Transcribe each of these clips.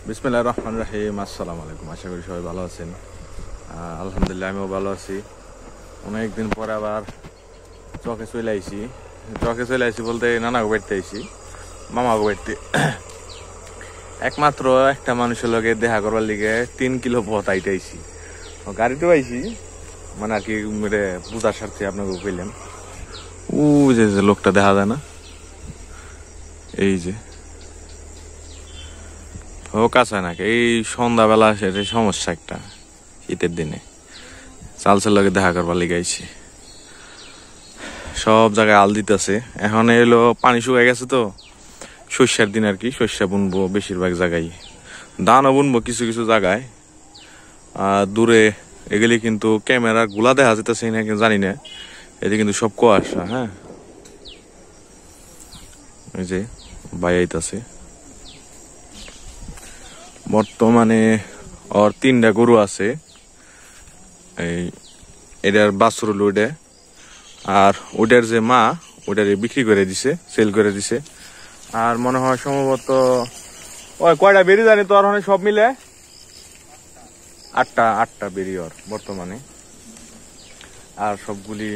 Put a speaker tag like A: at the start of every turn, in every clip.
A: বিসমিল্লাহির রহমানির রহিম। আসসালামু আলাইকুম। আশা করি সবাই ভালো আছেন। আলহামদুলিল্লাহ আমিও ভালো আছি। অনেকদিন পরে আবার চকে চলে আইছি বলতে নানা বাড়িতে আইছি, মামা বাড়িতে। একমাত্র একটা মানুষের লগে দেখা করবার লিগে 3 কিলো পথ আইতে আইছি। গাড়িতেও আইছি, মানে আর কি বুঝার স্বার্থে আপনাকে কইলাম। ও যে লোকটা দেখা যায় না, এই যে ও কাছে নাকি এই সন্ধ্যাবেলা সেটা সমস্যা একটা। ঈদের দিনে চালসের লগে দেখা করবার লিগাইছি। সব জায়গায় আল দিতেছে। এখন এলো পানি শুকাই গেছে তো, শস্যের দিন আর কি। শস্য বুনবো বেশিরভাগ জায়গায়, ধানও বুনবো কিছু কিছু জায়গায়। দূরে এগুলি কিন্তু ক্যামেরা গুলা দেখা যেতেছে না, জানি না। এতে কিন্তু সব কুয়াশা। হ্যাঁ, এই যে ভাই আইতাছে। বর্তমানে ওর 3টা গরু আছে। এই এটার বাছুর হলো ওইটা, আর ওইটার যে মা ওইটারে বিক্রি করে দিছে, সেল করে দিছে। আর মনে হয় সম্ভবত ওই কয়টা বেরি জানি তো, আর সব মিলে আটটা বেরি ওর বর্তমানে। আর সবগুলি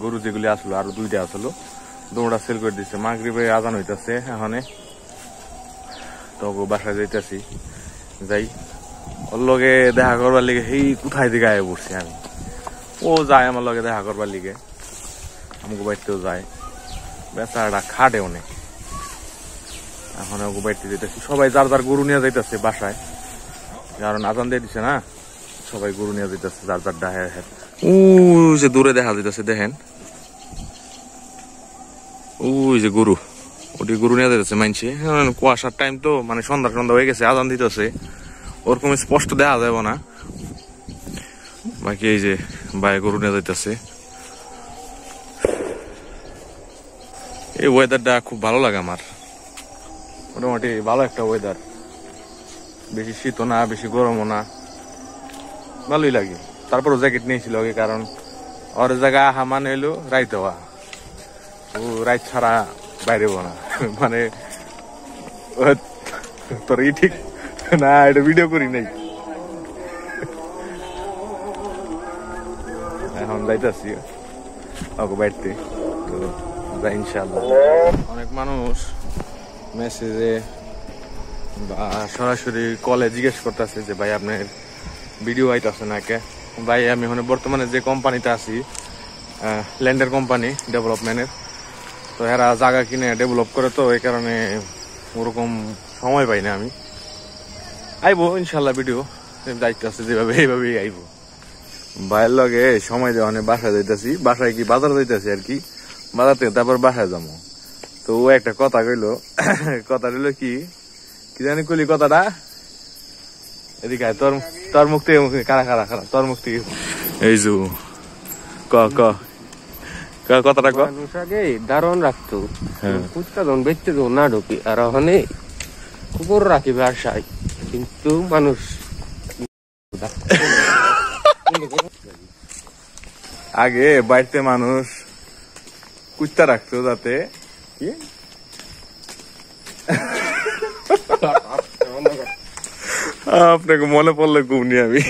A: গরু যেগুলি আসলো, আরো 2টা আসলো, দৌড়া সেল করে দিছে। মাগরিবে আজান হইতাছে এখানে, তো বাসায় যাইতাছি। যাই ওর লগে দেখা করবার লিগে সেই কোথায় দিকে আয় পড়ছি আমি। ও যায় আমার লগে দেখা করবার লিগে, আমাকে বাড়িতেও যায়। বেচারাটা খাটে অনেক। এখন ওকে বাড়িতে যেতেছি, সবাই যার যার গরু নিয়ে যাইতেছে বাসায়, কারণ আজান দিয়ে দিছে না। সবাই গরু নিয়ে যাইতেছে যার যার ডাহে। ওই যে দূরে দেখা যাইতেছে, দেখেন ওই যে গরু, ওটি গরু নিয়ে যাইতেছে মানছি। কুয়াশার টাইম তো, মানে সন্ধ্যা হয়ে গেছে, আজান দিতেছে, ওরকম স্পষ্ট দেখা যাব না। বাকি এই যে ভাই গরু নিয়ে যাইতেছে। এই ওয়েদারটা খুব ভালো লাগে আমার, মোটামুটি ভালো একটা ওয়েদার। বেশি শীতও না, বেশি গরমও না, ভালোই লাগে। তারপরও জ্যাকেট নিয়েছিল আগে, কারণ ওর জায়গা হামান এলো রাইতে হওয়া, ও রাইত ছাড়া বাইরে না। মানে তোর ঠিক না, এটা ভিডিও করি নাই। এখন যাইতেছি ওকে বাড়িতে, তো যাই ইনশাল্লাহ। অনেক মানুষ মেসেজে বা সরাসরি কলে জিজ্ঞেস করতেছে যে ভাই আপনার ভিডিও আইতাছে না কে। ভাই আমি এখন বর্তমানে যে কোম্পানিতে আছি, ল্যান্ডের কোম্পানি ডেভেলপমেন্টের, তো এরা জায়গা কিনে ডেভেলপ করে, তো এই কারণে ওরকম সময় পাই না আমি। আইবো ইনশাল্লাহ ভিডিও যাইতেছে যেভাবে, এইভাবেই আইবো। ভাইয়ের লগে সময় দেওয়া বাসায় যাইতেছি। বাসায় কি বাজার যাইতেছি আর কি, বাজার থেকে তারপর বাসায় যাবো। তো ও একটা কথা কইলো, কথা রইল কি জানি কইলি কথাটা, এদিকে তোর মুখ থেকে খারা তোর মুখ থেকে এই যে কথাটা
B: মানুষ আগে দারণ রাখতো, ফুচকা যখন বেচতে যখন না ঢুকি, আর ওখানে কুকুর রাখি বাসায়, কিন্তু মানুষ
A: আগে বাড়িতে মানুষ কুত্তা রাখতো যাতে কি আপনাকে মনে পড়লে ঘুমনি আমি।